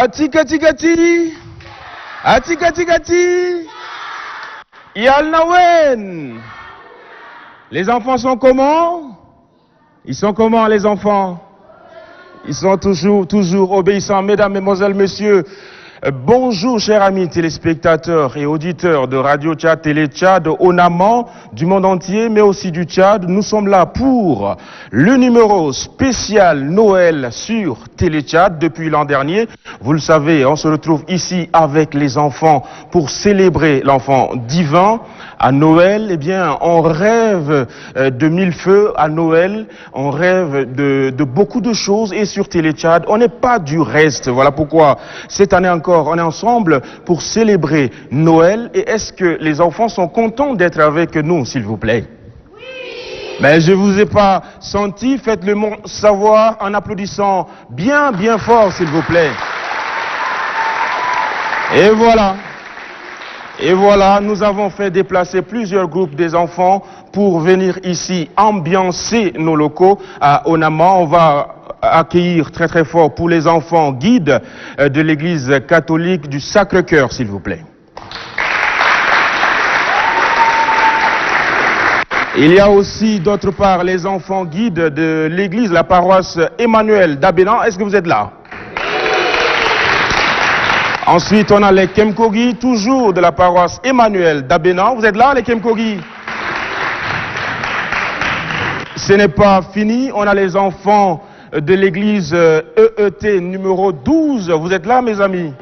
Atikati, Atikati, Yalnawen. Les enfants sont comment? Ils sont comment les enfants? Ils sont toujours obéissants. Mesdames, Mesdemoiselles, Messieurs, bonjour chers amis téléspectateurs et auditeurs de Radio Tchad, Télé Tchad, Onaman, du monde entier, mais aussi du Tchad. Nous sommes là pour le numéro spécial Noël sur Télé Tchad depuis l'an dernier. Vous le savez, on se retrouve ici avec les enfants pour célébrer l'enfant divin. À Noël, eh bien, on rêve de mille feux à Noël, on rêve de beaucoup de choses et sur Télé Tchad, on n'est pas du reste. Voilà pourquoi cette année encore, on est ensemble pour célébrer Noël. Et est-ce que les enfants sont contents d'être avec nous, s'il vous plaît? Oui. Mais je vous ai pas senti, faites-le savoir en applaudissant bien fort, s'il vous plaît. Et voilà. Et voilà, nous avons fait déplacer plusieurs groupes des enfants pour venir ici ambiancer nos locaux à Onaman. On va accueillir très fort pour les enfants guides de l'église catholique du Sacré-Cœur, s'il vous plaît. Il y a aussi d'autre part les enfants guides de l'église, la paroisse Emmanuel d'Abénan. Est-ce que vous êtes là? Ensuite, on a les Kemkogi, toujours de la paroisse Emmanuel d'Abénan. Vous êtes là, les Kemkogi? Ce n'est pas fini. On a les enfants de l'église EET numéro 12. Vous êtes là, mes amis?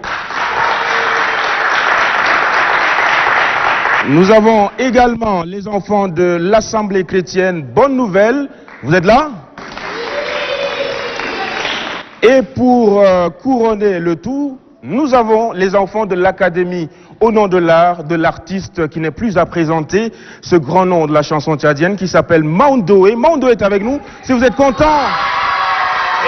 Nous avons également les enfants de l'Assemblée chrétienne Bonne Nouvelle. Vous êtes là? Et pour couronner le tout, nous avons les enfants de l'Académie au nom de l'art, de l'artiste qui n'est plus à présenter, ce grand nom de la chanson tchadienne qui s'appelle Maundoé. Maundoé est avec nous, si vous êtes contents.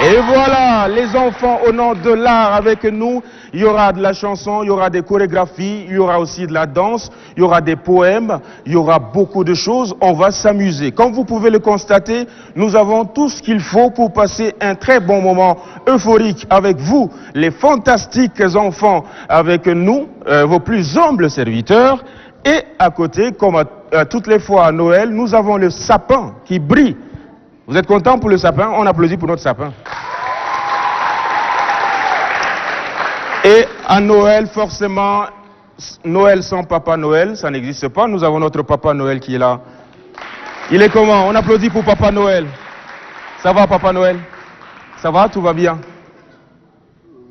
Et voilà, les enfants au nom de l'art avec nous. Il y aura de la chanson, il y aura des chorégraphies, il y aura aussi de la danse, il y aura des poèmes, il y aura beaucoup de choses. On va s'amuser. Comme vous pouvez le constater, nous avons tout ce qu'il faut pour passer un très bon moment euphorique avec vous, les fantastiques enfants avec nous, vos plus humbles serviteurs. Et à côté, comme toutes les fois à Noël, nous avons le sapin qui brille. Vous êtes contents pour le sapin? On applaudit pour notre sapin. Et à Noël, forcément, Noël sans Papa Noël, ça n'existe pas. Nous avons notre Papa Noël qui est là. Il est comment? On applaudit pour Papa Noël. Ça va, Papa Noël? Ça va? Tout va bien?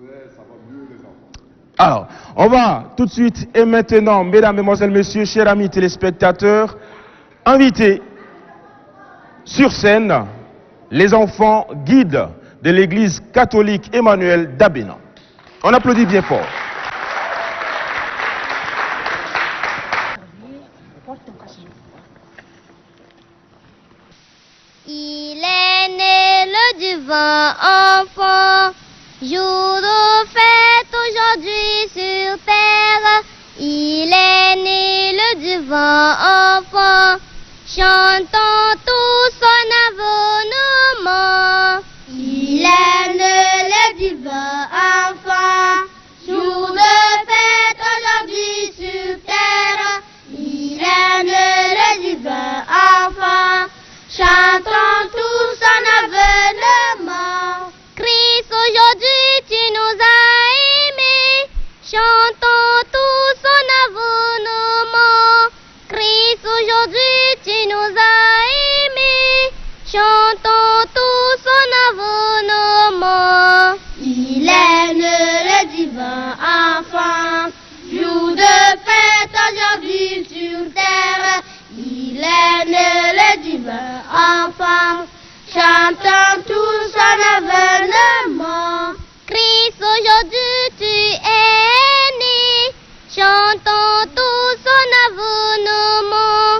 Ouais, ça va mieux, les enfants. Alors, on va tout de suite et maintenant, mesdames, mesdemoiselles, messieurs, chers amis téléspectateurs, inviter sur scène les enfants guides de l'église catholique Emmanuel d'Abénan. On applaudit bien fort. Il est né le divin enfant, jour de fête aujourd'hui sur terre. Il est né le divin enfant, chantons tous son avènement. Il est né le divin enfant, jour de fête aujourd'hui sur terre. Il est né le divin enfant, chantons tous son avènement. Christ, aujourd'hui tu nous as aimés, chantons tous son avènement. Christ, aujourd'hui tu nous as aimés, chantons tous son avènement. Il est né le divin enfant, jour de fête aujourd'hui sur terre. Il est né le divin enfant, chantons tous son avènement. Christ, aujourd'hui tu es né, chantons tous son avènement.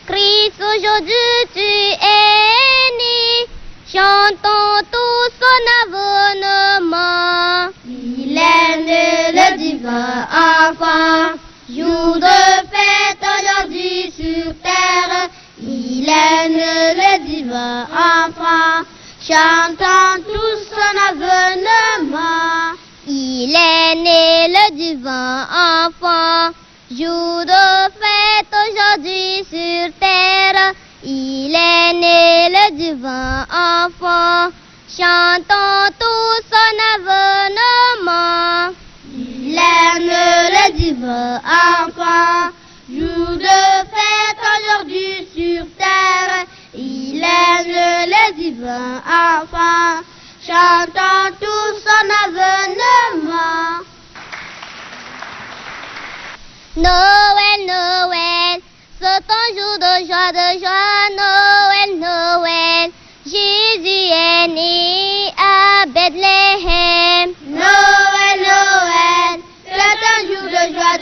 Christ, aujourd'hui tu es né, chantons tous son avènement. Il est né le divin enfant, jour de fête aujourd'hui sur terre. Il est né le divin enfant, chantons tous son avènement. Il Il est né le divin enfant, jour de fête aujourd'hui sur terre. Il est né le divin enfant, chantons tous son avènement. Il est né le divin enfant, jour de fête aujourd'hui sur terre. Il est né le divin enfant, chantons tous son avènement. Noël, Noël, c'est un jour de joie, Noël, Noël. Jésus est né à Bethléem. Noël, Noël, c'est un jour de joie,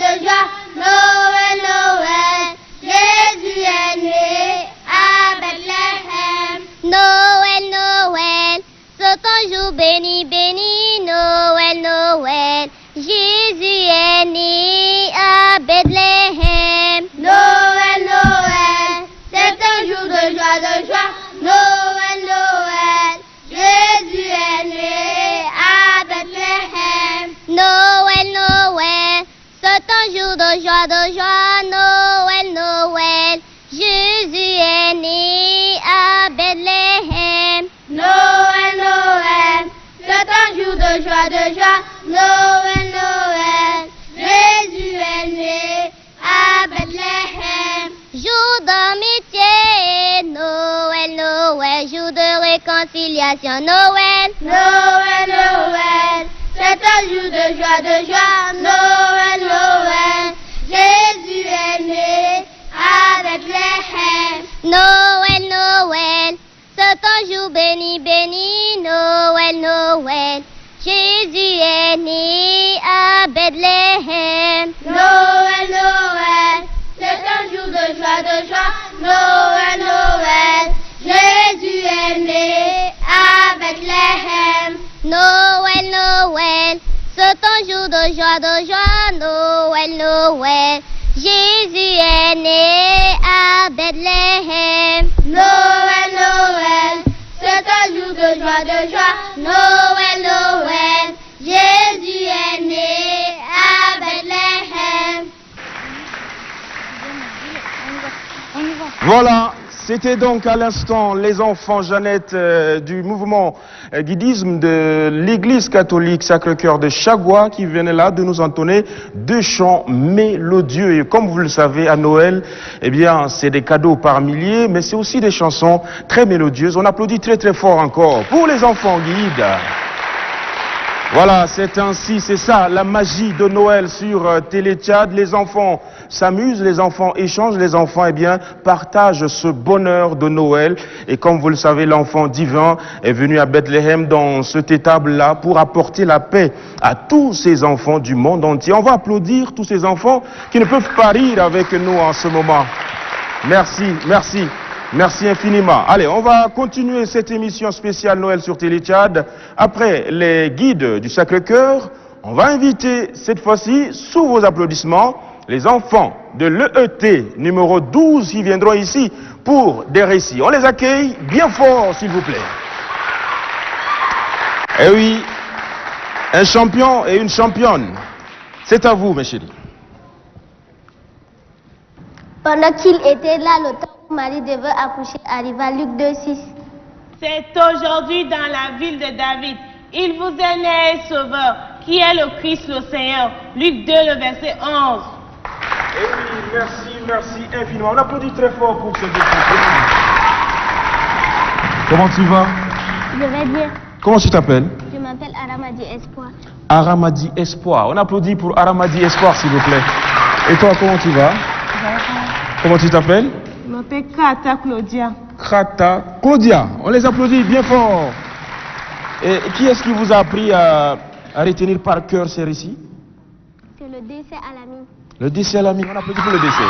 Noël, Noël. Jésus est né à Bethléem. Noël, Noël, c'est un jour béni, béni, Noël, Noël. Jésus est né à Bethléem. Noël, Noël, c'est un jour de joie, Noël, Noël. Jésus est né à Bethléem. Noël, Noël, c'est un jour de joie, Noël, Noël. Jésus est né à Bethléem. Noël, Noël, c'est un jour de joie, Noël, Noël. Jésus est né à Bethléem. Jour d'amitié, Noël, Noël. Jour de réconciliation, Noël. Noël, Noël, c'est un jour de joie, Noël, Noël. Jésus est né à Bethléem. Noël, Noël, c'est un jour béni, béni, Noël, Noël. Jésus est né à Bethléem. Noël, Noël, c'est un jour de joie, Noël, Noël. Jésus est né à Bethléem. Noël, Noël, c'est un jour de joie, Noël, Noël. Jésus est né à Bethléem. Noël, Noël, c'est un jour de joie, Noël, Noël. Jésus est né à Bethléem. Voilà, c'était donc à l'instant les enfants Jeannette du mouvement guidisme de l'église catholique Sacré-Cœur de Chagua qui venaient là de nous entonner deux chants mélodieux. Et comme vous le savez, à Noël, eh bien, c'est des cadeaux par milliers, mais c'est aussi des chansons très mélodieuses. On applaudit très très fort encore pour les enfants guides. Voilà, c'est ainsi, c'est ça, la magie de Noël sur Télé Tchad. Les enfants s'amusent, les enfants échangent, les enfants, eh bien, partagent ce bonheur de Noël. Et comme vous le savez, l'enfant divin est venu à Bethléem dans cette étable-là pour apporter la paix à tous ces enfants du monde entier. On va applaudir tous ces enfants qui ne peuvent pas rire avec nous en ce moment. Merci, merci. Merci infiniment. Allez, on va continuer cette émission spéciale Noël sur Télé Tchad. Après les guides du Sacré-Cœur, on va inviter cette fois-ci, sous vos applaudissements, les enfants de l'EET numéro 12 qui viendront ici pour des récits. On les accueille bien fort, s'il vous plaît. Eh oui, un champion et une championne. C'est à vous, mes chéris. Pendant qu'il était là, le temps où Marie devait accoucher arriva. Luc 2,6. C'est aujourd'hui dans la ville de David. Il vous est né sauveur, qui est le Christ le Seigneur. Luc 2, le verset 11. Eh oui, merci infiniment. On applaudit très fort pour ces deux champions. Comment tu vas? Je vais bien. Comment tu t'appelles? Je m'appelle Aramadi Espoir. Aramadi Espoir. On applaudit pour Aramadi Espoir, s'il vous plaît. Et toi, comment tu vas? Comment tu t'appelles? Je m'appelle Kata Claudia. Kata Claudia. On les applaudit bien fort. Et qui est-ce qui vous a appris à retenir par cœur ces récits? C'est le décès à l'ami. Le décès à l'ami. On applaudit pour le décès.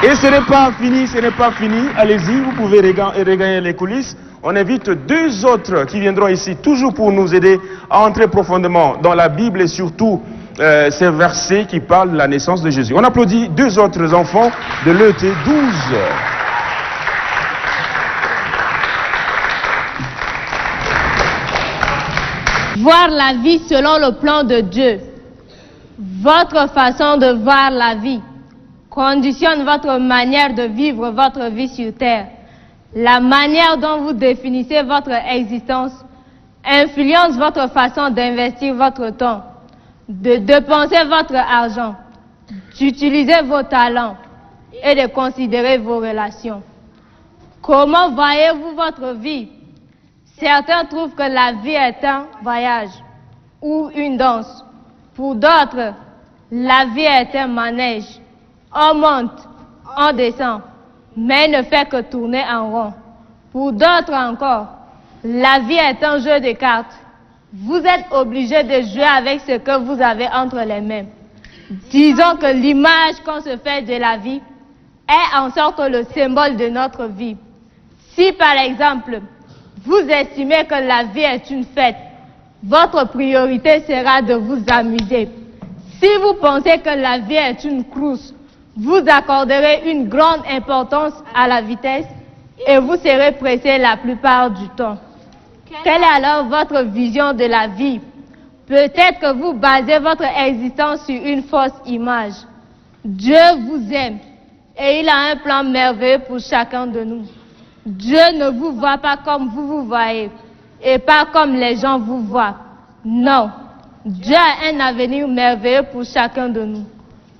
Et ce n'est pas fini, ce n'est pas fini. Allez-y, vous pouvez regagner les coulisses. On invite deux autres qui viendront ici, toujours pour nous aider à entrer profondément dans la Bible et surtout ces versets qui parlent de la naissance de Jésus. On applaudit deux autres enfants de l'ET 12. Voir la vie selon le plan de Dieu. Votre façon de voir la vie conditionne votre manière de vivre votre vie sur terre. La manière dont vous définissez votre existence influence votre façon d'investir votre temps, de dépenser votre argent, d'utiliser vos talents et de considérer vos relations. Comment voyez-vous votre vie? Certains trouvent que la vie est un voyage ou une danse. Pour d'autres, la vie est un manège. On monte, on descend, mais ne fait que tourner en rond. Pour d'autres encore, la vie est un jeu de cartes. Vous êtes obligé de jouer avec ce que vous avez entre les mains. Disons que l'image qu'on se fait de la vie est en sorte le symbole de notre vie. Si par exemple, vous estimez que la vie est une fête, votre priorité sera de vous amuser. Si vous pensez que la vie est une course, vous accorderez une grande importance à la vitesse et vous serez pressé la plupart du temps. Quelle est alors votre vision de la vie? Peut-être que vous basez votre existence sur une fausse image. Dieu vous aime et il a un plan merveilleux pour chacun de nous. Dieu ne vous voit pas comme vous vous voyez et pas comme les gens vous voient. Non, Dieu a un avenir merveilleux pour chacun de nous.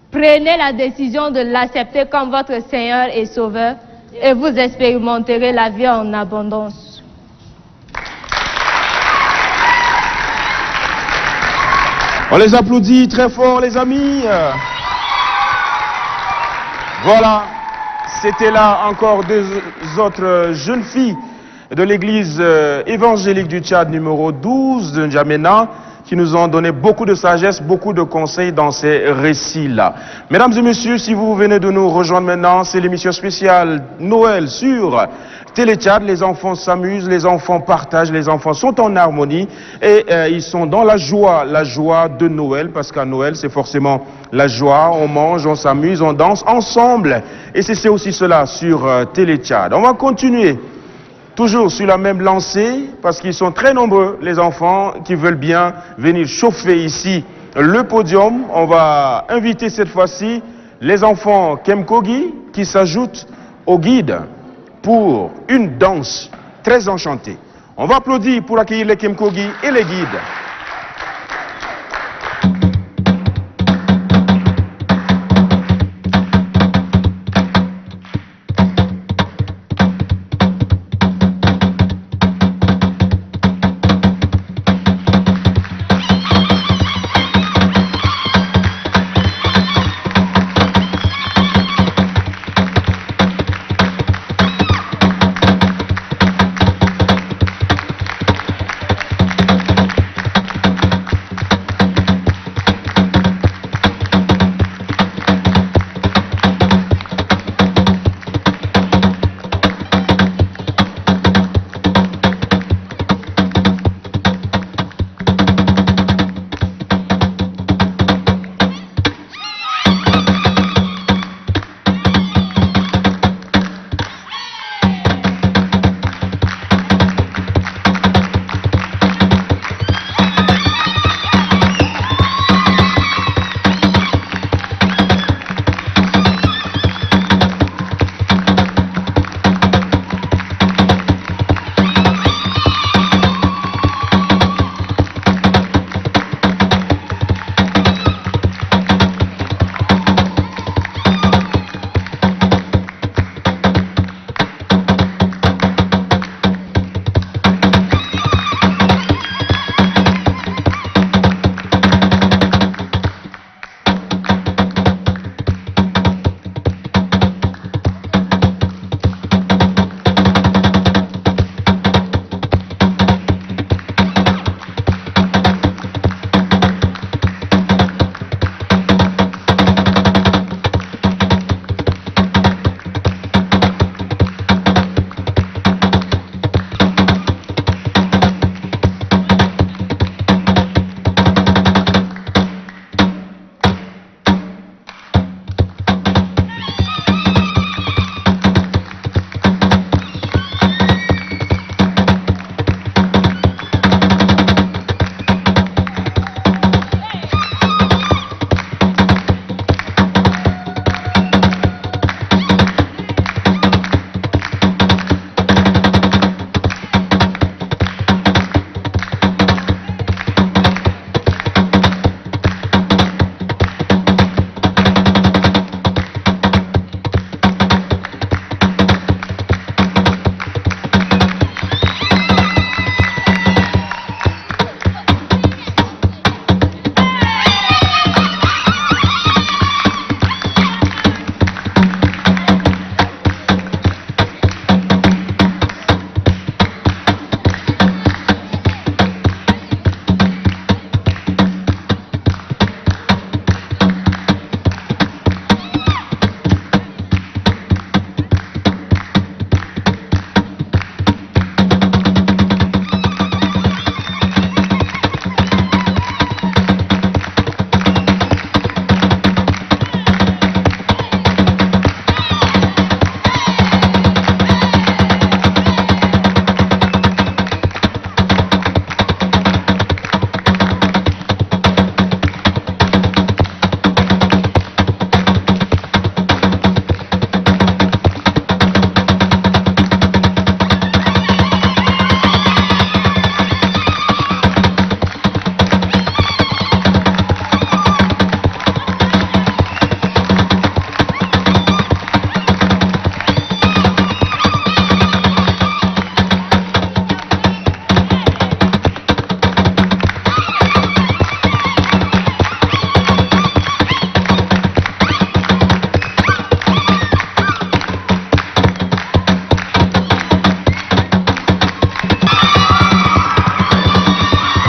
Prenez la décision de l'accepter comme votre Seigneur et Sauveur et vous expérimenterez la vie en abondance. On les applaudit très fort, les amis. Voilà, c'était là encore deux autres jeunes filles de l'église évangélique du Tchad numéro 12 de N'Djamena, qui nous ont donné beaucoup de sagesse, beaucoup de conseils dans ces récits-là. Mesdames et messieurs, si vous venez de nous rejoindre maintenant, c'est l'émission spéciale Noël sur Télé Tchad. Les enfants s'amusent, les enfants partagent, les enfants sont en harmonie et ils sont dans la joie de Noël, parce qu'à Noël, c'est forcément la joie, on mange, on s'amuse, on danse ensemble. Et c'est aussi cela sur Télé Tchad. On va continuer. Toujours sur la même lancée, parce qu'ils sont très nombreux, les enfants, qui veulent bien venir chauffer ici le podium. On va inviter cette fois-ci les enfants Kemkogi qui s'ajoutent au guide pour une danse très enchantée. On va applaudir pour accueillir les Kemkogi et les guides.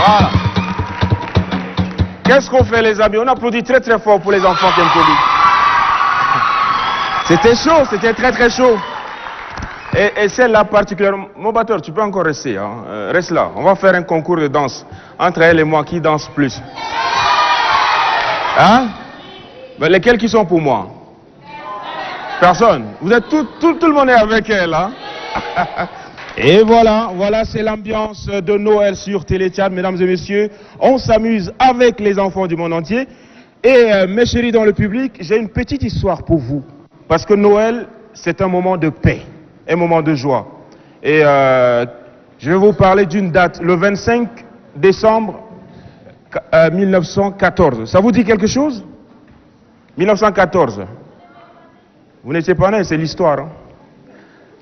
Voilà. Qu'est-ce qu'on fait les amis? On applaudit très très fort pour les enfants Kemkobi. C'était chaud, c'était très très chaud. Et celle-là particulièrement... Mon batteur, tu peux encore rester, hein? Reste là. On va faire un concours de danse. Entre elle et moi, qui danse plus? Hein? Mais lesquels qui sont pour moi? Personne. Vous êtes tout le monde est avec elle, hein? Et voilà, c'est l'ambiance de Noël sur Téléchat, mesdames et messieurs. On s'amuse avec les enfants du monde entier. Et mes chéris dans le public, j'ai une petite histoire pour vous. Parce que Noël, c'est un moment de paix, un moment de joie. Et je vais vous parler d'une date, le 25 décembre 1914. Ça vous dit quelque chose? 1914. Vous n'étiez pas né, c'est l'histoire. Hein?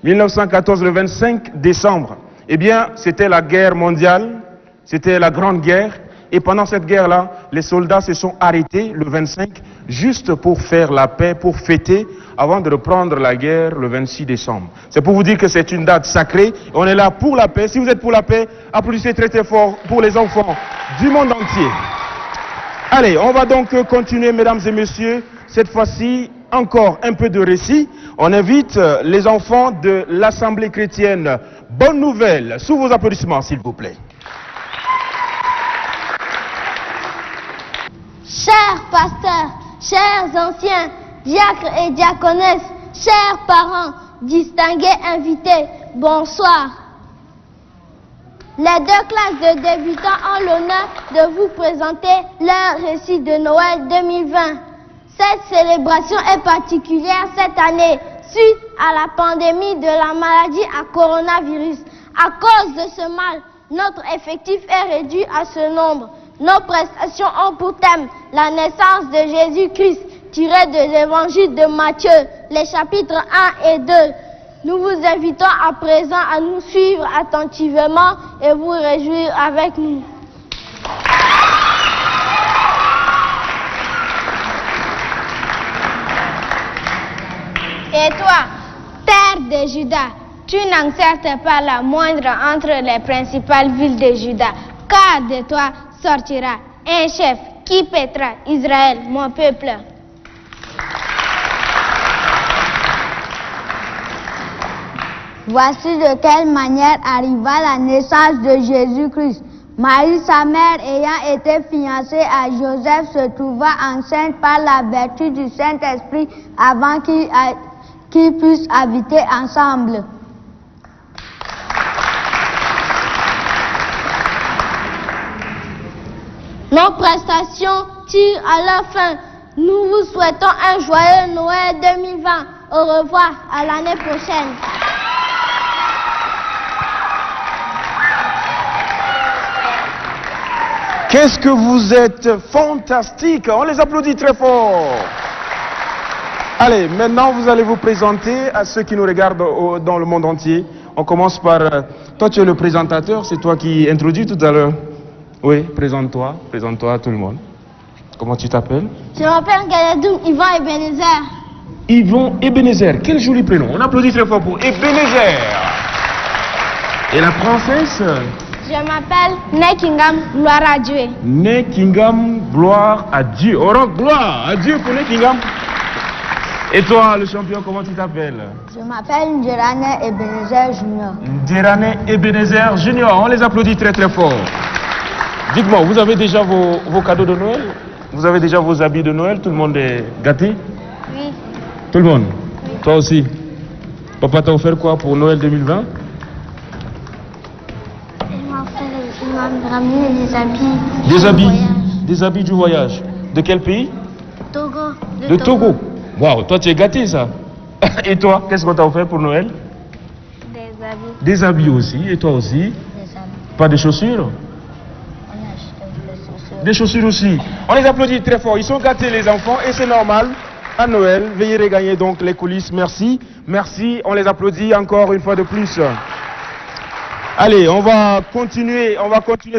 1914, le 25 décembre, eh bien, c'était la guerre mondiale, c'était la Grande Guerre, et pendant cette guerre-là, les soldats se sont arrêtés le 25, juste pour faire la paix, pour fêter, avant de reprendre la guerre le 26 décembre. C'est pour vous dire que c'est une date sacrée, on est là pour la paix. Si vous êtes pour la paix, applaudissez très très fort pour les enfants du monde entier. Allez, on va donc continuer, mesdames et messieurs, cette fois-ci, encore un peu de récit. On invite les enfants de l'Assemblée chrétienne Bonne Nouvelle. Sous vos applaudissements, s'il vous plaît. Chers pasteurs, chers anciens, diacres et diaconesses, chers parents, distingués invités, bonsoir. Les deux classes de débutants ont l'honneur de vous présenter leur récit de Noël 2020. Cette célébration est particulière cette année, suite à la pandémie de la maladie à coronavirus. À cause de ce mal, notre effectif est réduit à ce nombre. Nos prestations ont pour thème la naissance de Jésus-Christ, tiré de l'évangile de Matthieu, les chapitres 1 et 2. Nous vous invitons à présent à nous suivre attentivement et vous réjouir avec nous. Et toi, terre de Juda, tu n'encertes pas la moindre entre les principales villes de Juda, car de toi sortira un chef qui paîtra Israël, mon peuple. Voici de quelle manière arriva la naissance de Jésus-Christ. Marie, sa mère, ayant été fiancée à Joseph, se trouva enceinte par la vertu du Saint-Esprit avant qu'ils puissent habiter ensemble. Nos prestations tirent à leur fin. Nous vous souhaitons un joyeux Noël 2020. Au revoir, à l'année prochaine. Qu'est-ce que vous êtes fantastique! On les applaudit très fort. Allez, maintenant vous allez vous présenter à ceux qui nous regardent dans le monde entier. On commence par... toi tu es le présentateur, c'est toi qui introduis tout à l'heure. Oui, présente-toi à tout le monde. Comment tu t'appelles? Je m'appelle Galadou Yvan Ebenezer. Yvan Ebenezer, quel joli prénom. On applaudit très fort pour Ebenezer. Et la princesse? Je m'appelle Nekingam, gloire à Dieu. Nekingam, gloire à Dieu. On rend gloire à Dieu pour Nekingam. Et toi, le champion, comment tu t'appelles? Je m'appelle Ndjerane Ebenezer Junior. Ndjerane Ebenezer Junior. On les applaudit très très fort. Dites-moi, vous avez déjà vos cadeaux de Noël? Vous avez déjà vos habits de Noël? Tout le monde est gâté? Oui. Tout le monde? Oui. Toi aussi? Papa t'a offert quoi pour Noël 2020? Il m'a ramené des habits. Des habits? Des habits du voyage. De quel pays? Togo. De Togo. Waouh, toi tu es gâté ça. Et toi, qu'est-ce qu'on t'a offert pour Noël? Des habits. Des habits aussi. Et toi aussi? Des habits. Pas de chaussures? Des chaussures aussi. On les applaudit très fort. Ils sont gâtés les enfants et c'est normal. À Noël, veuillez regagner donc les coulisses. Merci. Merci. On les applaudit encore une fois de plus. Allez, on va continuer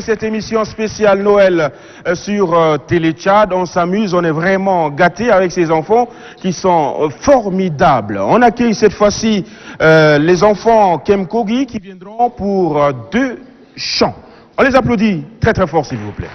cette émission spéciale Noël sur Téléchat. On s'amuse, on est vraiment gâtés avec ces enfants qui sont formidables. On accueille cette fois-ci les enfants Kemkogi qui viendront pour 2 chants. On les applaudit très très fort, s'il vous plaît.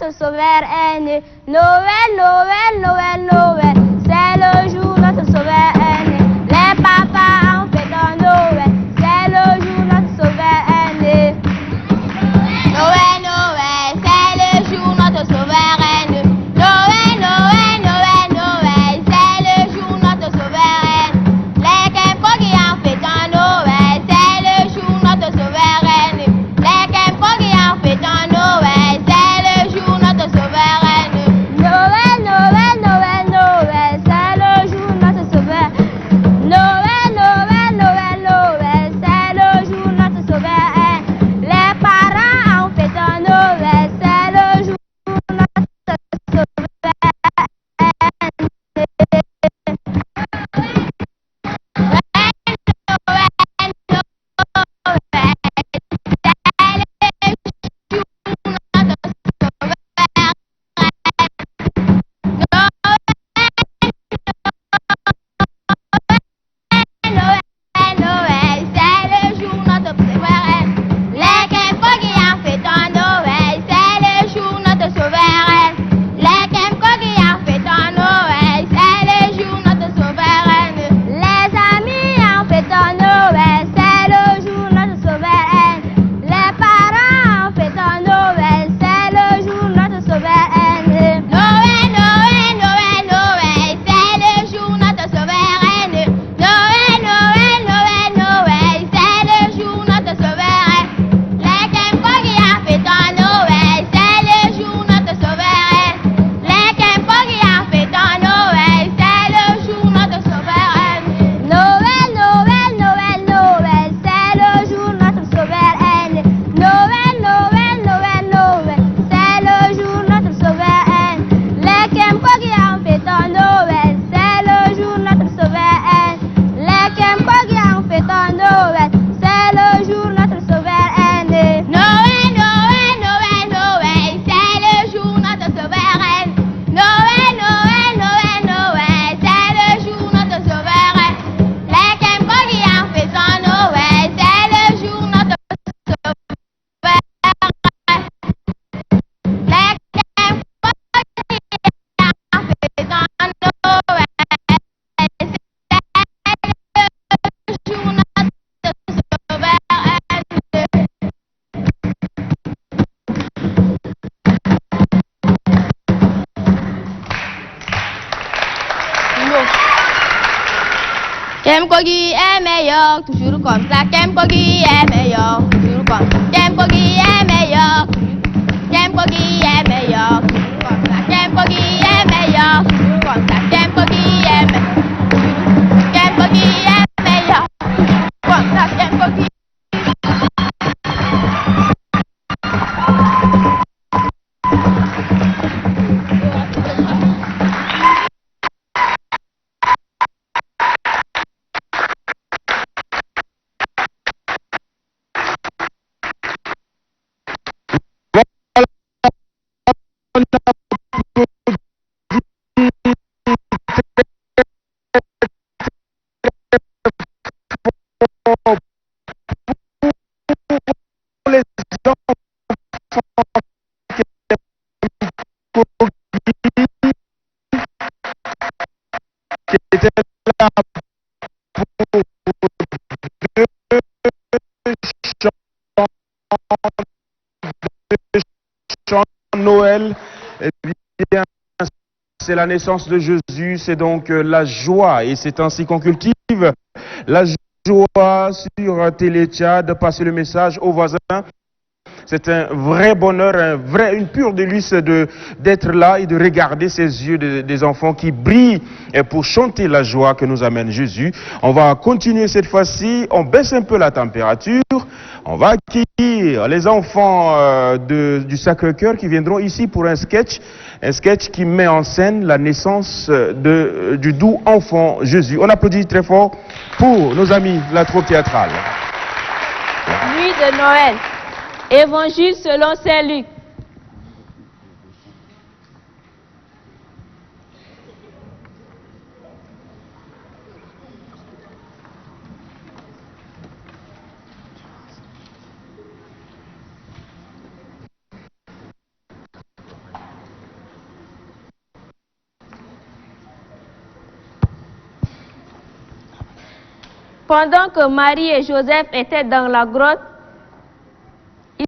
notre sauveur est né. Noël, Noël, Noël, Noël, c'est le jour notre sauveur est né. Les papas ont fait un Noël, c'est le jour notre sauveur est né. Noël, Noël, c'est le jour notre sauveur est né. Noël, Noël, Noël, Noël, c'est le jour notre sauveur est né. Les Kempos qui ont fait un Noël, c'est le jour notre sauveur est né. Les Kempos qui ont fait un Noël, c'est le jour notre sauveur est né. Kemkogi est meilleur, toujours comme ça. Kemkogi est meilleur, toujours comme ça. Kemkogi est meilleur. Kemkogi est meilleur, toujours comme ça. Kemkogi est meilleur, toujours comme ça. Kemkogi est meilleur. Kemkogi est meilleur, comme ça. Kemkogi. Noël, eh bien, c'est la naissance de Jésus, c'est donc la joie, et c'est ainsi qu'on cultive la joie sur Téléchat, de passer le message aux voisins. C'est un vrai bonheur, une pure délice d'être là et de regarder ces yeux des enfants qui brillent pour chanter la joie que nous amène Jésus. On va continuer cette fois-ci, on baisse un peu la température. On va accueillir les enfants du Sacré-Cœur qui viendront ici pour un sketch qui met en scène la naissance du doux enfant Jésus. On applaudit très fort pour nos amis de la troupe théâtrale. Nuit de Noël. Évangile selon Saint Luc. Pendant que Marie et Joseph étaient dans la grotte,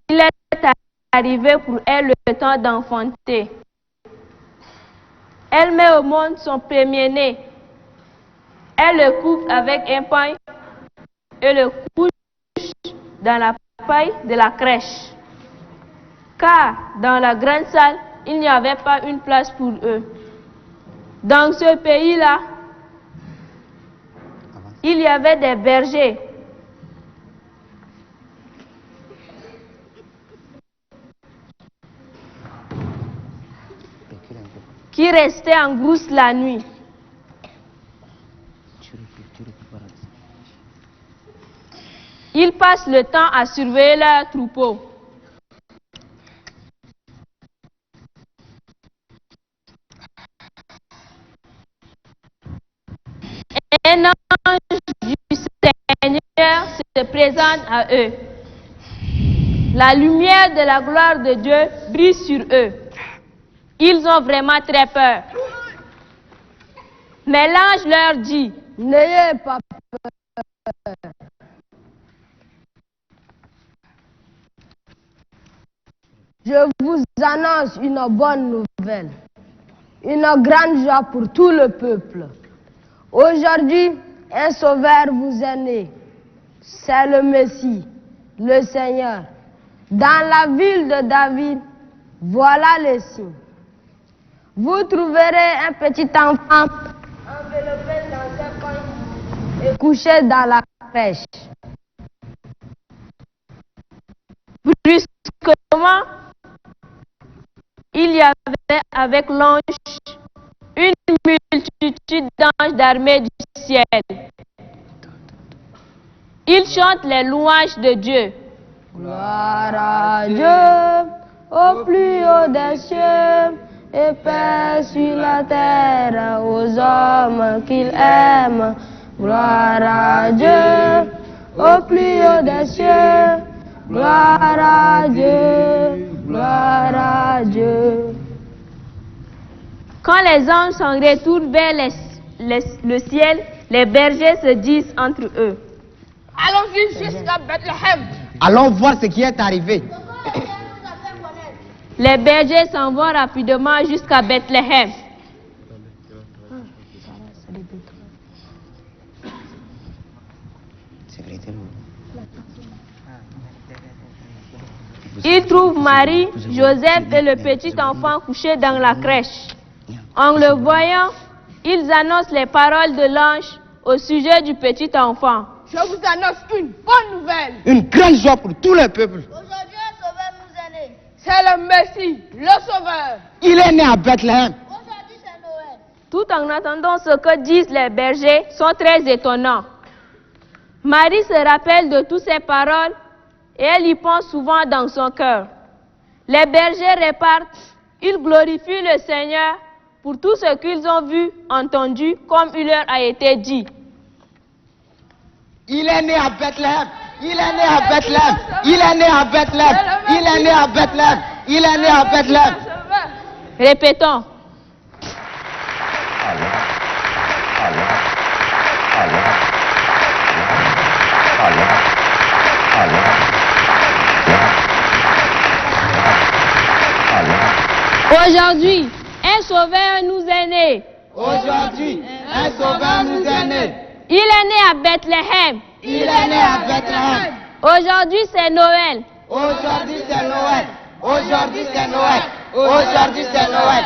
il est arrivé pour elle le temps d'enfanter. Elle met au monde son premier-né. Elle le couvre avec un pain et le couche dans la paille de la crèche. Car dans la grande salle, il n'y avait pas une place pour eux. Dans ce pays-là, il y avait des bergers qui restaient en brousse la nuit. Ils passent le temps à surveiller leurs troupeaux. Un ange du Seigneur se présente à eux. La lumière de la gloire de Dieu brille sur eux. Ils ont vraiment très peur. Mais l'ange leur dit, « N'ayez pas peur. Je vous annonce une bonne nouvelle, une grande joie pour tout le peuple. Aujourd'hui, un sauveur vous est né. C'est le Messie, le Seigneur. Dans la ville de David, voilà les signes. Vous trouverez un petit enfant enveloppé dans un pain et couché dans la crèche. Brusquement, il y avait avec l'ange une multitude d'anges d'armée du ciel. Ils chantent les louanges de Dieu. Gloire à Dieu, au plus haut des cieux, et paix sur la terre aux hommes qu'il aime. Gloire à Dieu, au plus haut des cieux. Gloire à Dieu, gloire à Dieu. Quand les anges s'en retournent vers le ciel, les bergers se disent entre eux, Allons vite jusqu'à Bethléem. Allons voir ce qui est arrivé. Les bergers s'en vont rapidement jusqu'à Bethléem. trouvent Marie, Joseph et le petit enfant couché dans la crèche. En le voyant, ils annoncent les paroles de l'ange au sujet du petit enfant. Je vous annonce une bonne nouvelle. Une grande joie pour tout le peuple. Aujourd'hui, un sauveur nous est né. C'est le Messie, le Sauveur. Il est né à Bethléem. Aujourd'hui, c'est Noël. Tout en attendant ce que disent les bergers sont très étonnants. Marie se rappelle de toutes ces paroles et elle y pense souvent dans son cœur. Les bergers repartent, ils glorifient le Seigneur pour tout ce qu'ils ont vu, entendu, comme il leur a été dit. Il est né à Bethléem. Il est né à Bethléem. Il est né à Bethléem. Il est né à Bethléem. Il est né à Bethléem. Répétons. Aujourd'hui, un sauveur nous est né. Aujourd'hui, un sauveur nous est né. Il est né à Bethléem. Il est né à Bethléem. Aujourd'hui, c'est Noël. Aujourd'hui, c'est Noël. Aujourd'hui, c'est Noël. Aujourd'hui, c'est Noël.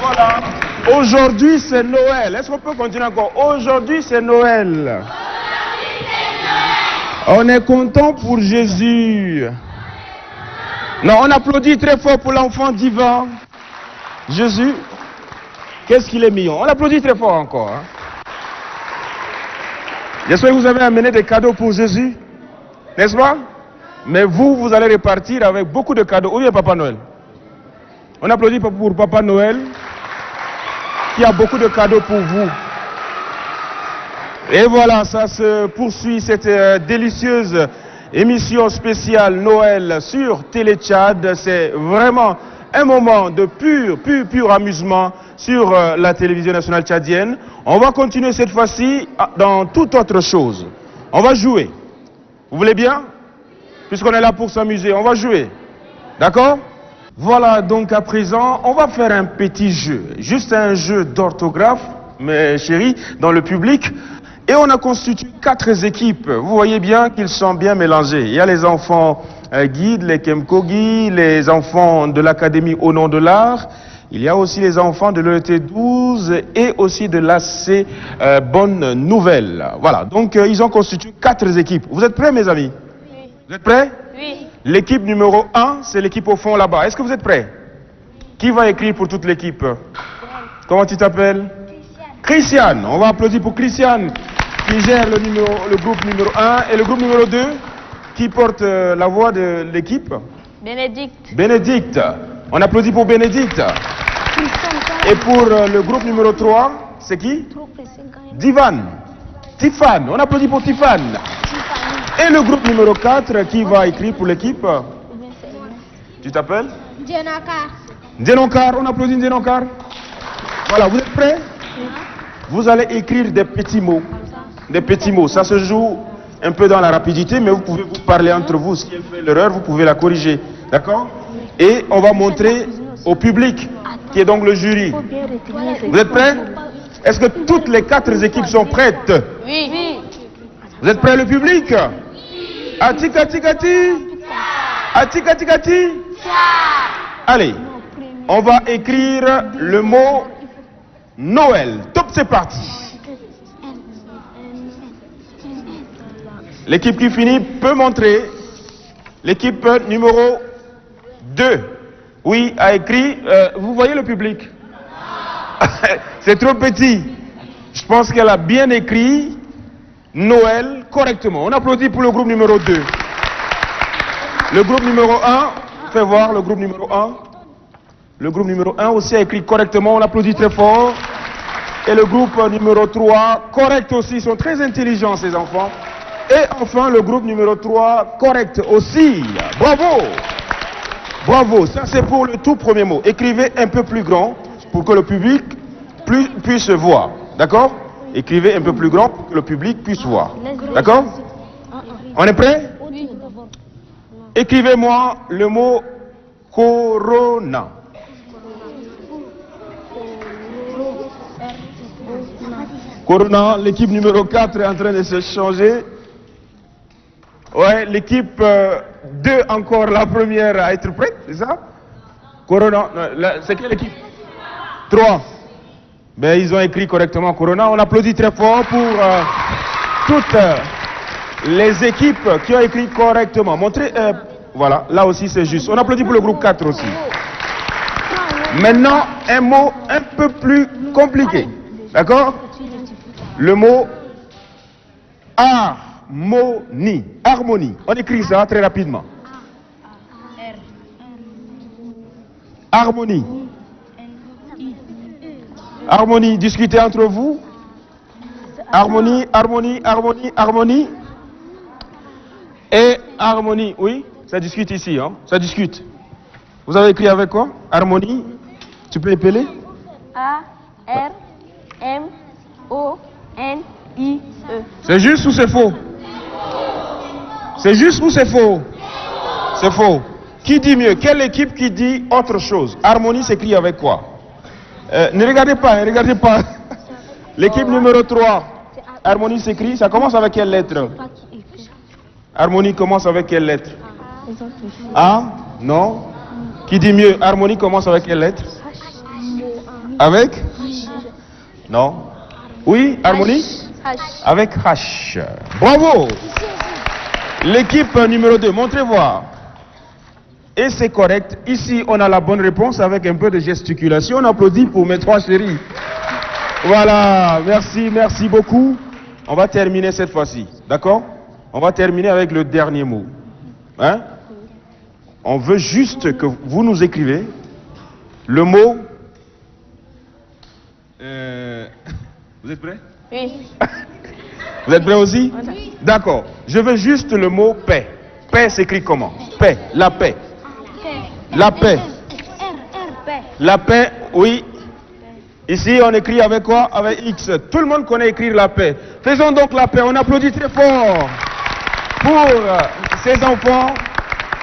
Voilà. Aujourd'hui, c'est Noël. Est-ce qu'on peut continuer encore? Aujourd'hui, c'est Noël. On est content pour Jésus. Non, on applaudit très fort pour l'enfant divin. Jésus, qu'est-ce qu'il est mignon. On applaudit très fort encore. Hein? J'espère que vous avez amené des cadeaux pour Jésus. N'est-ce pas? Mais vous allez repartir avec beaucoup de cadeaux. Où est Papa Noël? On applaudit pour Papa Noël, qui a beaucoup de cadeaux pour vous. Et voilà, ça se poursuit, cette délicieuse émission spéciale Noël sur Télé Tchad. C'est vraiment un moment de pur amusement sur la télévision nationale tchadienne. On va continuer cette fois-ci dans toute autre chose. On va jouer. Vous voulez bien? Puisqu'on est là pour s'amuser, on va jouer. D'accord? Voilà, donc à présent, on va faire un petit jeu. Juste un jeu d'orthographe, mes chéris, dans le public. Et on a constitué 4 équipes. Vous voyez bien qu'ils sont bien mélangés. Il y a les enfants guides, les Kemkogi, les enfants de l'Académie au nom de l'art. Il y a aussi les enfants de l'ET 12 et aussi de l'AC Bonne Nouvelle. Voilà, donc ils ont constitué 4 équipes. Vous êtes prêts, mes amis? Oui. Vous êtes prêts? Oui. L'équipe numéro 1, c'est l'équipe au fond là-bas. Est-ce que vous êtes prêts? Qui va écrire pour toute l'équipe? Comment tu t'appelles? Christiane. On va applaudir pour Christiane, qui gère le groupe numéro 1. Et le groupe numéro 2, qui porte la voix de l'équipe? Bénédicte. Bénédicte. On applaudit pour Bénédicte. Et pour le groupe numéro 3, c'est qui? Divan. Tiffane. On applaudit pour Tiffane. Et le groupe numéro 4, qui va écrire pour l'équipe? Tu t'appelles? Djenakar. Djenonkar. On applaudit Djenonkar. Voilà, vous êtes prêts? Vous allez écrire des petits mots. Des petits mots. Ça se joue un peu dans la rapidité, mais vous pouvez vous parler entre vous. Si elle fait l'erreur, vous pouvez la corriger. D'accord? Et on va montrer au public, qui est donc le jury. Vous êtes prêts? Est-ce que toutes les 4 équipes sont prêtes? Oui. Vous êtes prêts, le public? Atikatikati. Atikatikati. Allez, on va écrire le mot Noël. Top, c'est parti. L'équipe qui finit peut montrer. L'équipe numéro 2. Oui, a écrit. Vous voyez le public? C'est trop petit. Je pense qu'elle a bien écrit Noël correctement. On applaudit pour le groupe numéro 2. Le groupe numéro 1, fais voir le groupe numéro 1. Le groupe numéro 1 aussi a écrit correctement. On applaudit très fort. Et le groupe numéro 3, correct aussi. Ils sont très intelligents, ces enfants. Et enfin, le groupe numéro 3, correct aussi. Bravo! Bravo. Ça, c'est pour le tout premier mot. Écrivez un peu plus grand pour que le public puisse voir. D'accord? Écrivez un peu plus grand pour que le public puisse voir. D'accord? On est prêt? Écrivez-moi le mot Corona. Corona, l'équipe numéro 4 est en train de se changer. Ouais, l'équipe 2 encore, la première à être prête, c'est ça? Corona, c'est quelle équipe? 3. Ben, ils ont écrit correctement Corona. On applaudit très fort pour toutes les équipes qui ont écrit correctement. Montrez, voilà, là aussi c'est juste. On applaudit pour le groupe 4 aussi. Maintenant, un mot un peu plus compliqué. D'accord? Le mot harmonie. Harmonie. On écrit ça très rapidement. Harmonie. Harmonie. Discutez entre vous. Harmonie, harmonie, harmonie, harmonie. Et harmonie. Oui, ça discute ici. Hein? Ça discute. Vous avez écrit avec quoi? Harmonie. Tu peux épeler? A-R-M-O-N-I-E. C'est juste ou c'est faux? C'est juste ou c'est faux? C'est faux. Qui dit mieux? Quelle équipe qui dit autre chose? Harmonie s'écrit avec quoi? Ne regardez pas, ne regardez pas. L'équipe numéro 3. Harmonie s'écrit, ça commence avec quelle lettre? Harmonie commence avec quelle lettre? A? Non. Qui dit mieux? Harmonie commence avec quelle lettre? Avec? Non. Oui, harmonie? Avec H. Bravo! L'équipe numéro 2, montrez voir. Et c'est correct. Ici, on a la bonne réponse avec un peu de gesticulation. On applaudit pour mes 3 chéris. Voilà, merci, merci beaucoup. On va terminer cette fois-ci, d'accord? On va terminer avec le dernier mot. Hein? On veut juste que vous nous écrivez le mot... Vous êtes prêts? Oui. Vous êtes prêts aussi? Oui. D'accord. Je veux juste le mot paix. Paix s'écrit comment? Paix, la paix. La paix. La paix, oui. Ici, on écrit avec quoi? Avec X. Tout le monde connaît écrire la paix. Faisons donc la paix. On applaudit très fort pour ces enfants,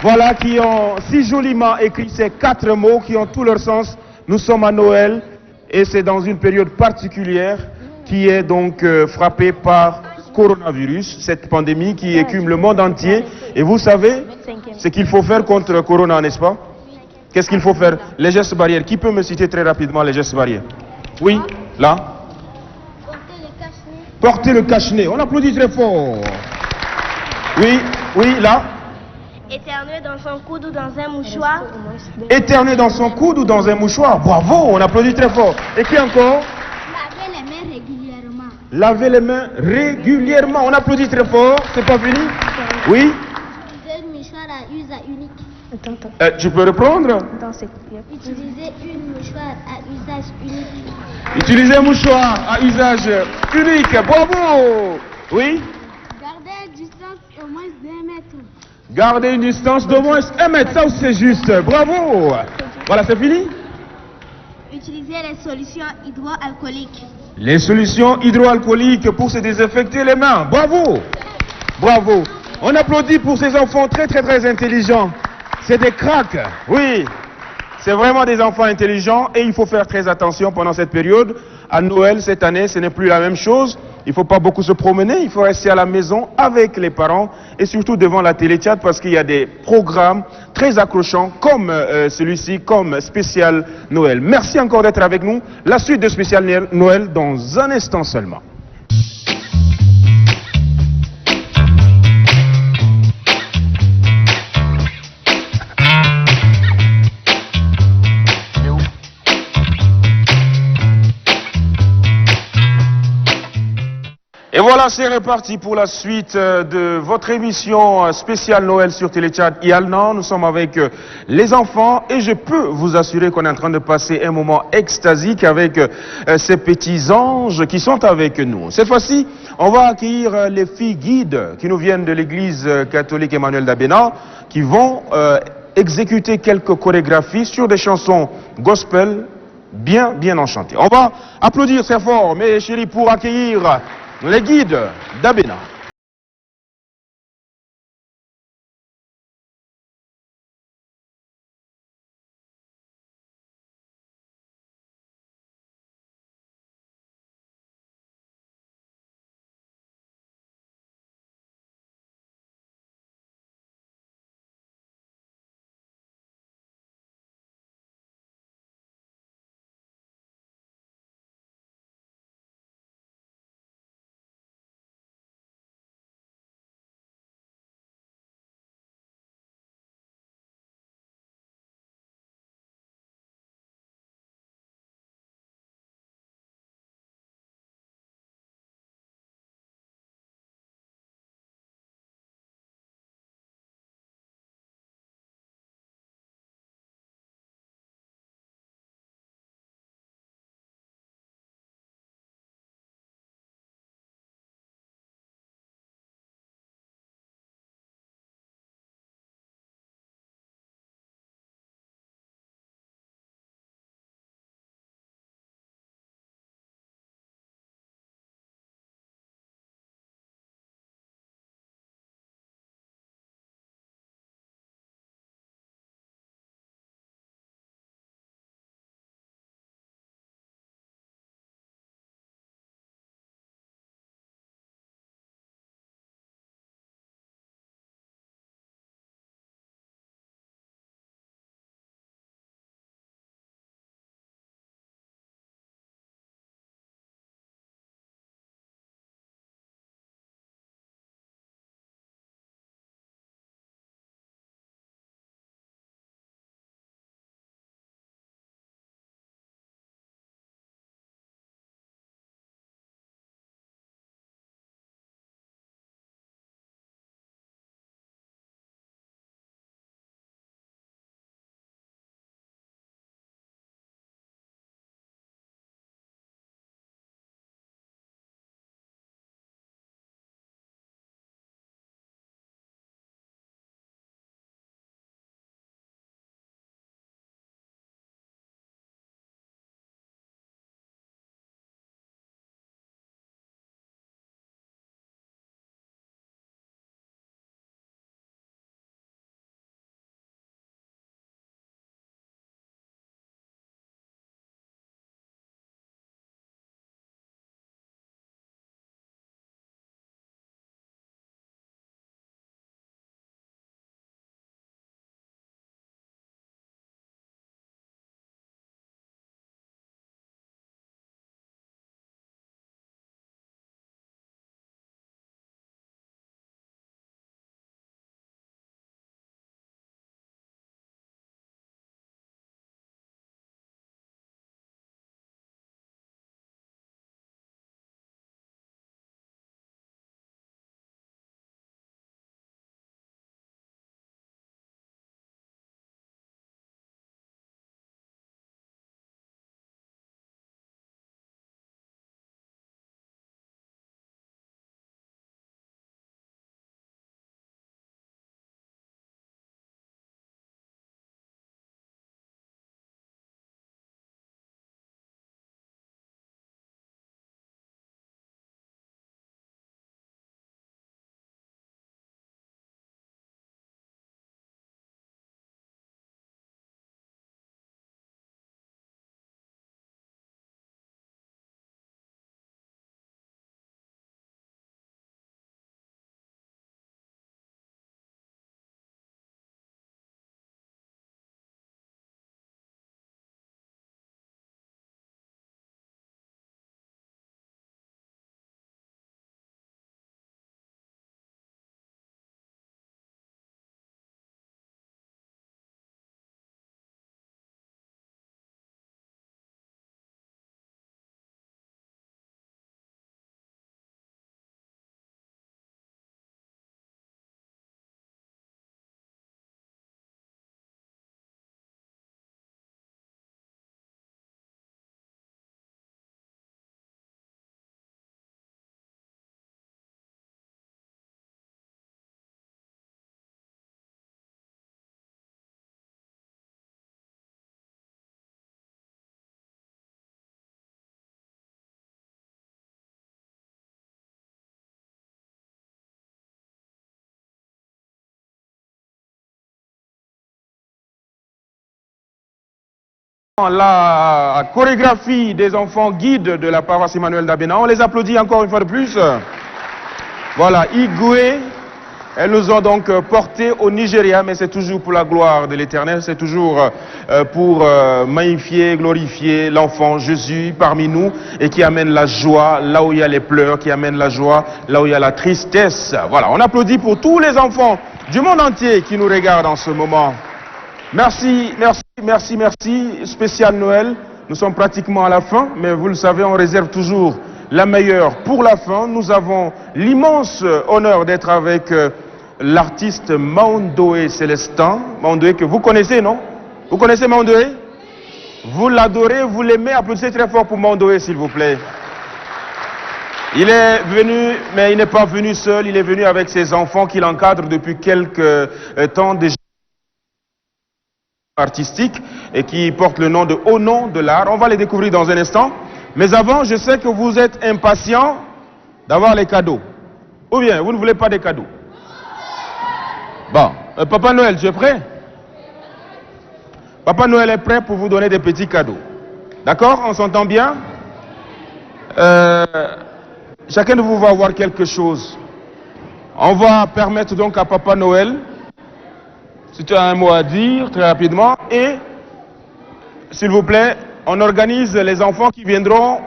voilà, qui ont si joliment écrit ces 4 mots qui ont tout leur sens. Nous sommes à Noël et c'est dans une période particulière qui est donc frappée par coronavirus, cette pandémie qui écume le monde entier. Et vous savez ce qu'il faut faire contre Corona, n'est-ce pas? Qu'est-ce qu'il faut faire? Les gestes barrières. Qui peut me citer très rapidement les gestes barrières? Oui, là. Portez le cache-nez. On applaudit très fort. Oui, oui, là. Éternuer dans son coude ou dans un mouchoir. Éternuer dans son coude ou dans un mouchoir. Bravo, on applaudit très fort. Et qui encore? Laver les mains régulièrement. Laver les mains régulièrement. On applaudit très fort. C'est pas fini? Oui. Utiliser une mouchoir à usage unique. Tu peux reprendre? Utiliser une mouchoir à usage unique. Utiliser un mouchoir à usage unique. Bravo. Oui. Garder une distance au moins d'1 mètre. Garder une distance d'au moins 1 mètre. Ça aussi c'est juste. Bravo. Voilà, c'est fini? Utiliser les solutions hydroalcooliques. Les solutions hydroalcooliques pour se désinfecter les mains. Bravo. Bravo. On applaudit pour ces enfants très très très intelligents. C'est des cracks, oui. C'est vraiment des enfants intelligents et il faut faire très attention pendant cette période. À Noël, cette année, ce n'est plus la même chose. Il ne faut pas beaucoup se promener, il faut rester à la maison avec les parents et surtout devant la télé-chat parce qu'il y a des programmes très accrochants comme celui-ci, comme spécial Noël. Merci encore d'être avec nous. La suite de spécial Noël dans un instant seulement. Et voilà, c'est reparti pour la suite de votre émission spéciale Noël sur Téléchat Yalnan. Nous sommes avec les enfants et je peux vous assurer qu'on est en train de passer un moment extasique avec ces petits anges qui sont avec nous. Cette fois-ci, on va accueillir les filles guides qui nous viennent de l'église catholique Emmanuel d'Abena qui vont exécuter quelques chorégraphies sur des chansons gospel bien enchantées. On va applaudir très fort, mes chéris, pour accueillir les guides d'Abena. la chorégraphie des enfants guides de la paroisse Emmanuel d'Abena. On les applaudit encore une fois de plus. Voilà, Igwe. Elles nous ont donc portés au Nigeria, mais c'est toujours pour la gloire de l'Éternel, c'est toujours pour magnifier, glorifier l'enfant Jésus parmi nous et qui amène la joie là où il y a les pleurs, qui amène la joie là où il y a la tristesse. Voilà, on applaudit pour tous les enfants du monde entier qui nous regardent en ce moment. Merci, merci, merci, merci. Spécial Noël, nous sommes pratiquement à la fin, mais vous le savez, on réserve toujours la meilleure pour la fin. Nous avons l'immense honneur d'être avec l'artiste Maundoé Célestin. Maundoé que vous connaissez, non? Vous connaissez Maundoé? Vous l'adorez, vous l'aimez. Applaudissez très fort pour Maundoé, s'il vous plaît. Il est venu, mais il n'est pas venu seul. Il est venu avec ses enfants qu'il encadre depuis quelques temps déjà, artistique, et qui portent le nom de Au nom de l'art. On va les découvrir dans un instant. Mais avant, je sais que vous êtes impatients d'avoir les cadeaux. Ou bien, vous ne voulez pas des cadeaux? Bon, Papa Noël, tu es prêt? Papa Noël est prêt pour vous donner des petits cadeaux. D'accord? On s'entend bien? Chacun de vous va avoir quelque chose. On va permettre donc à Papa Noël, si tu as un mot à dire, très rapidement, et, s'il vous plaît, on organise les enfants qui viendront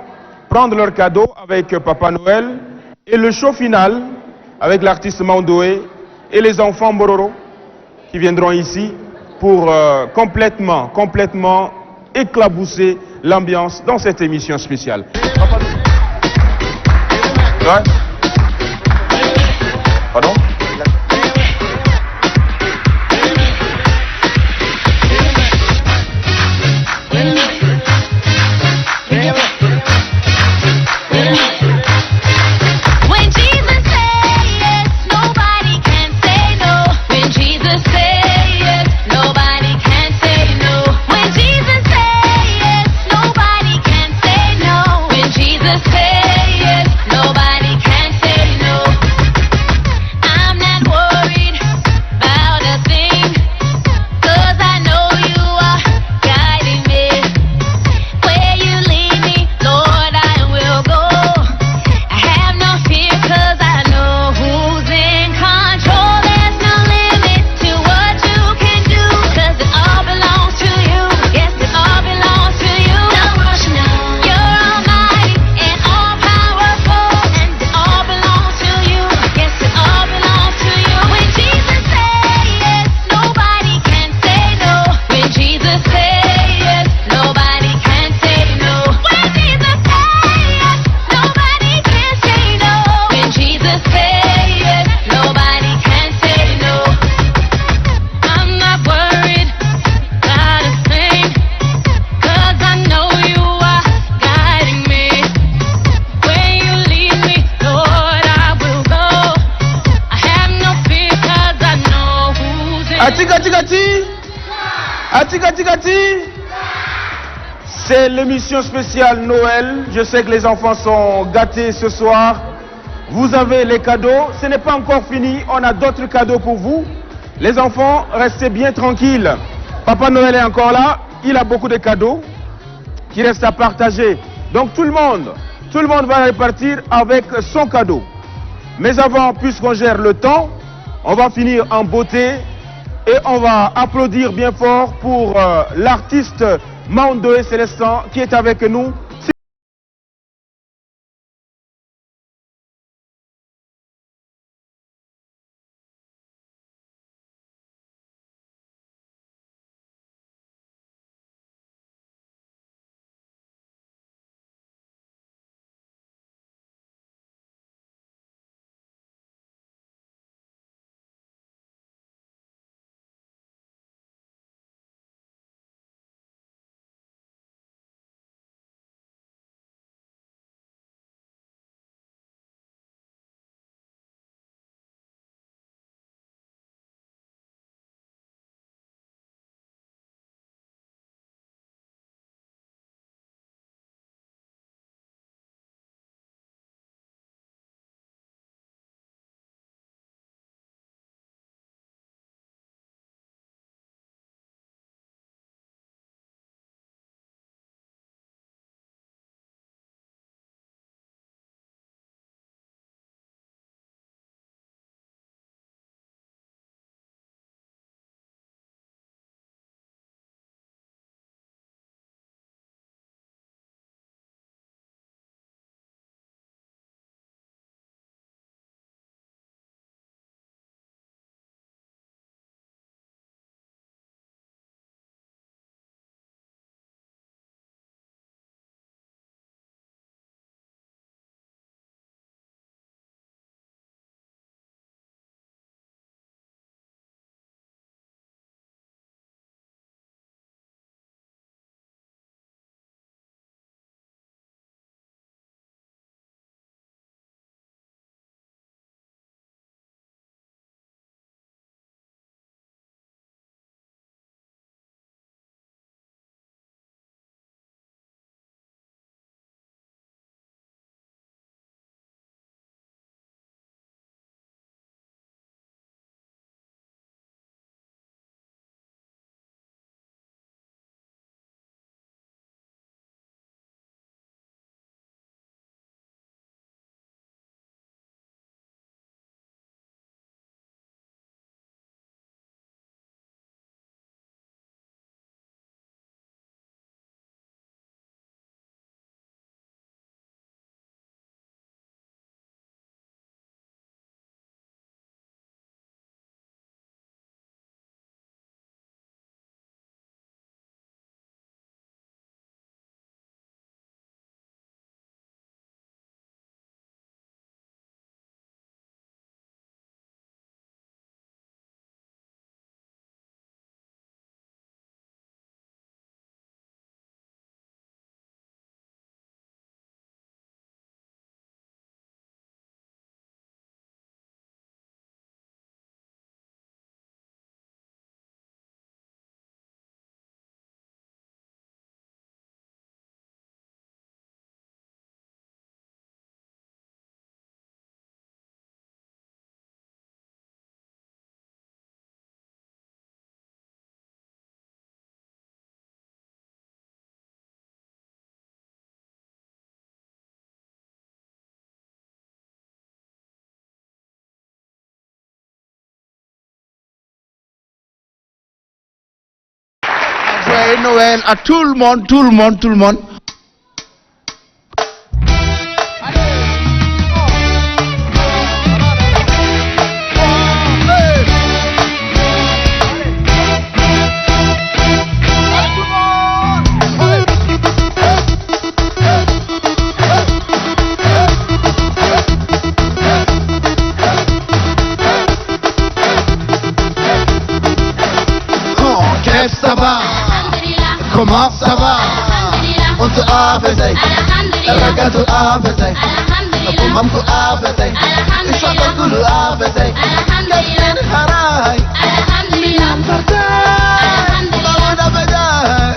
prendre leurs cadeaux avec Papa Noël, et le show final avec l'artiste Maundoé et les enfants Bororo qui viendront ici pour complètement éclabousser l'ambiance dans cette émission spéciale. Ouais. Pardon? C'est l'émission spéciale Noël. Je sais que les enfants sont gâtés ce soir. Vous avez les cadeaux. Ce n'est pas encore fini. On a d'autres cadeaux pour vous. Les enfants, restez bien tranquilles. Papa Noël est encore là. Il a beaucoup de cadeaux qui restent à partager. Donc tout le monde va repartir avec son cadeau. Mais avant, puisqu'on gère le temps, on va finir en beauté et on va applaudir bien fort pour l'artiste Maundoé Célestin qui est avec nous. joyeux Noël à tout le monde, tout le monde, tout le monde. Ça va? Comment ça va? On te a fait Raga tu a fait Kumam tu a fait Ishaka kulu a fait Yakin harai Alhamdulillah Bawada bajai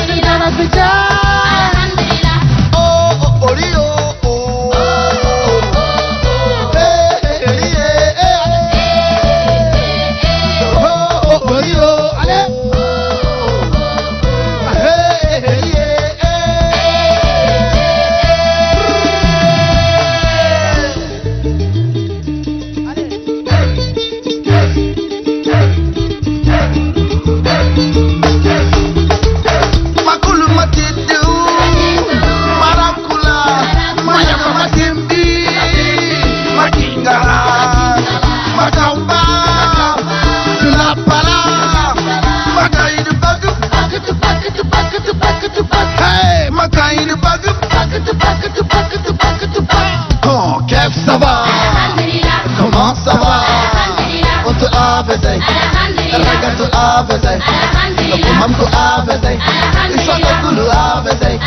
Sidana bajai Oh oh oh oh ça va? Comment ça va? On te a fait Raga tu a fait Kumam tu a fait Ishaka kulu a fait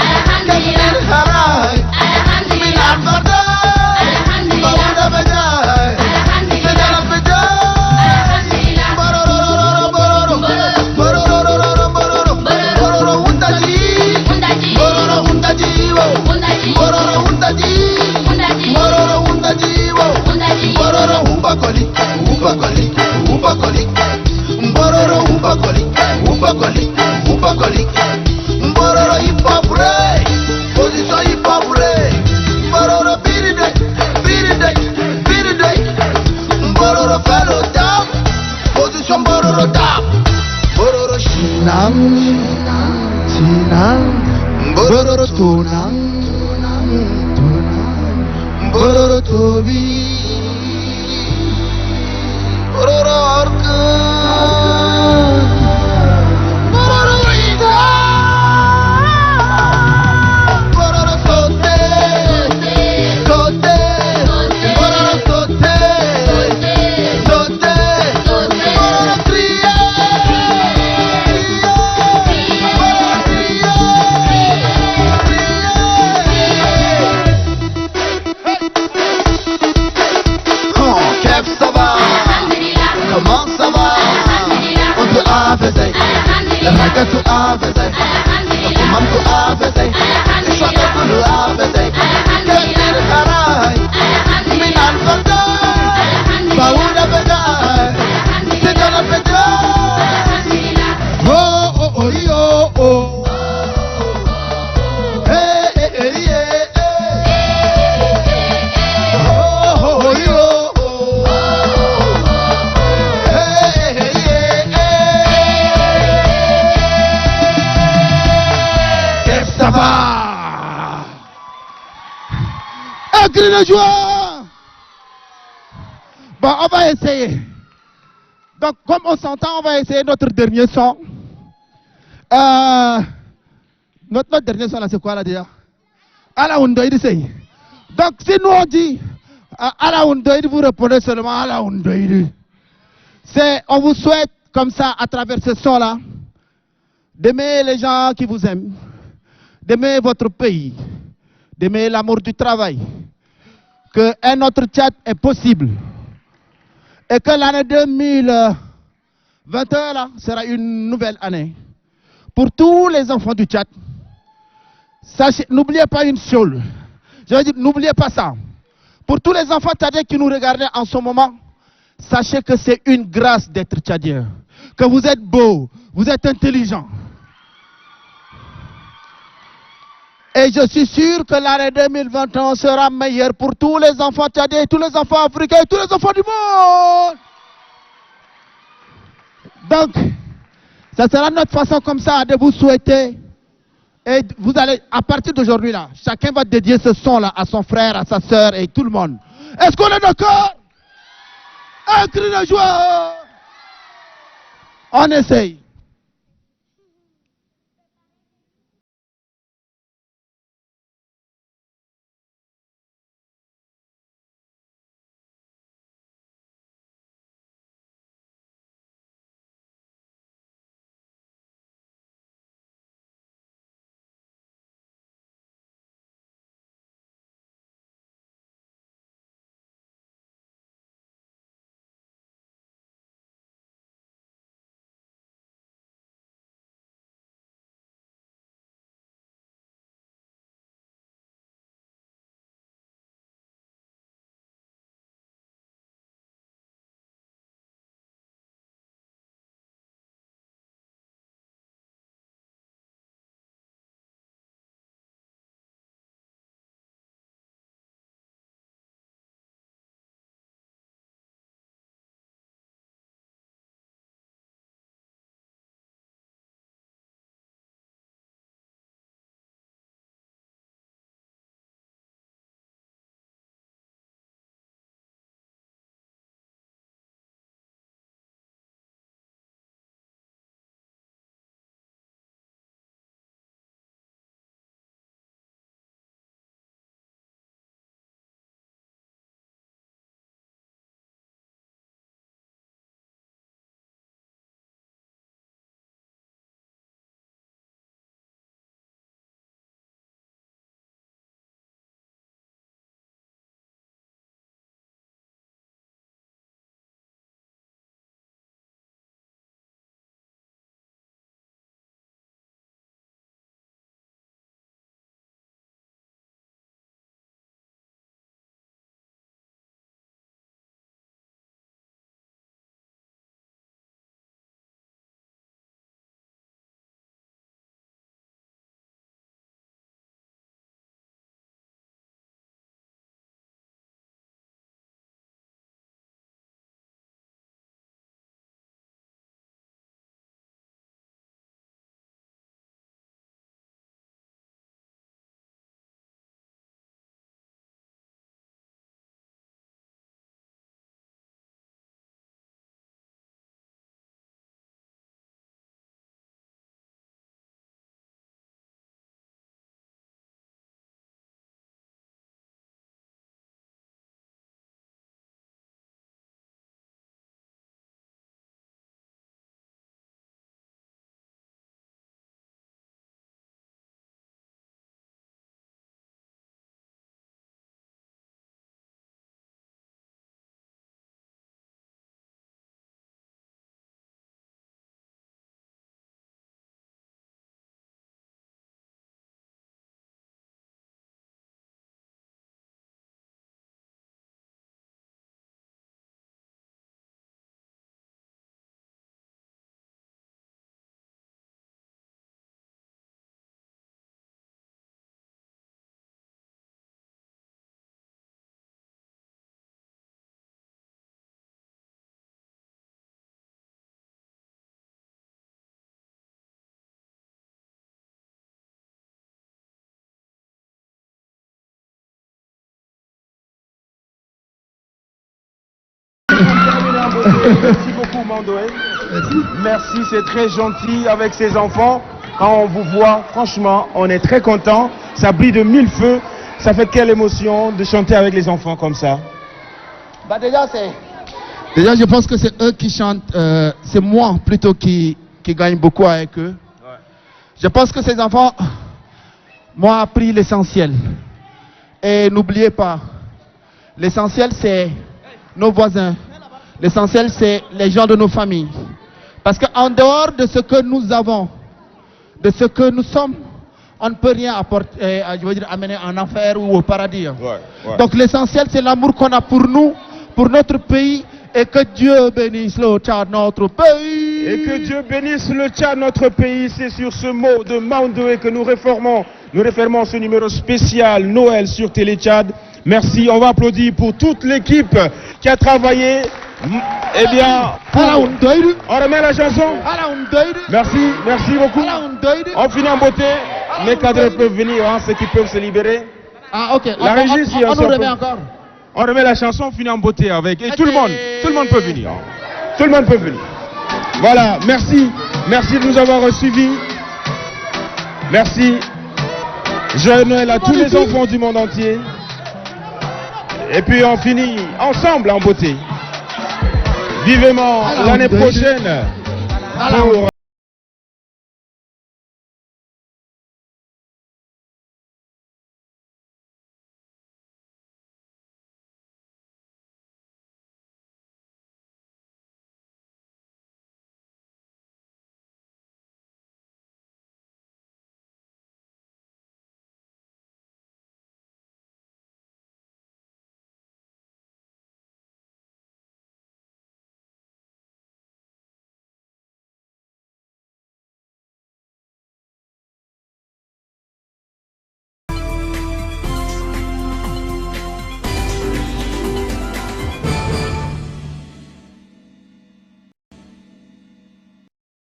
Yakin harai Minan badai Bawada bajai Sidana bajai Bororo Bororo Undaji Bororo Undaji Bororo Undaji Bororo Undaji Bororo Ubakoli Ubakoli Ubakoli Bororo Ubakoli Ubakoli Ubakoli Bororo Ipapure Position Ipapure Bororo Biride Biride Biride Bororo Fellow Tap Position Bororo Tap Bororo Shinam Sinam Bororo Tunam Bororo Tobi Bororo Orkan Bororo Ida Bororo Sote Sote Bororo Sote Sote Bororo Kriya Bororo Kriya ça va? Comment ça va? On te a fait Raga tu a fait Kumam tu a fait Ishaka kulu a fait Yakin harai Minan badai Bawada bajai Sidana bajai Oh oh oh oh oh Hey hey hey hey Oh oh oh oh ça va? Un cri de joie! Bon, on va essayer. Donc, comme on s'entend, on va essayer notre dernier son. Notre dernier son, là, c'est quoi, là, déjà? Ala Undoïdi, c'est. Donc, si nous, on dit Ala Undoïdi, vous répondez seulement Ala Undoïdi. On vous souhaite, comme ça, à travers ce son-là, d'aimer les gens qui vous aiment, d'aimer votre pays, d'aimer l'amour du travail, qu'un autre Tchad est possible et que l'année 2021 là, sera une nouvelle année pour tous les enfants du Tchad. N'oubliez pas une chose, je veux dire, n'oubliez pas ça. Pour tous les enfants tchadiens qui nous regardent en ce moment, sachez que c'est une grâce d'être tchadien, que vous êtes beau, vous êtes intelligent. Et je suis sûr que l'année 2021 sera meilleure pour tous les enfants tchadiens, tous les enfants africains et tous les enfants du monde. Donc, Ça sera notre façon comme ça de vous souhaiter. Et vous allez, à partir d'aujourd'hui là, chacun va dédier ce son-là à son frère, à sa soeur et tout le monde. Est-ce qu'on est d'accord? Un cri de joie! On essaye. Merci beaucoup, Mandoé. Merci, c'est très gentil avec ses enfants. Quand on vous voit, franchement, on est très content. Ça brille de mille feux. Ça fait quelle émotion de chanter avec les enfants comme ça? Bah déjà, je pense que c'est eux qui chantent. C'est moi plutôt qui gagne beaucoup avec eux. Ouais. Je pense que ces enfants m'ont appris l'essentiel. Et n'oubliez pas, l'essentiel c'est nos voisins. L'essentiel c'est les gens de nos familles. Parce qu'en dehors de ce que nous avons, de ce que nous sommes, on ne peut rien apporter, je veux dire, amener en enfer ou au paradis. Ouais. Donc l'essentiel c'est l'amour qu'on a pour nous, pour notre pays, et que Dieu bénisse le Tchad, notre pays. Et que Dieu bénisse le Tchad, notre pays. C'est sur ce mot de Mandoé que nous réformons ce numéro spécial Noël sur Télé Tchad. Merci, on va applaudir pour toute l'équipe qui a travaillé Eh bien, on remet la chanson. Merci, merci beaucoup. On finit en beauté. Les cadres peuvent venir, hein, ceux qui peuvent se libérer. Ah, ok. La régie, si on remet encore. On remet la chanson, on finit en beauté avec. Et tout le monde peut venir. Tout le monde peut venir. Voilà, merci. Merci de nous avoir suivis. Merci. Joyeux Noël à tous les enfants du monde entier. Et puis on finit ensemble en beauté. Vivement l'année prochaine pour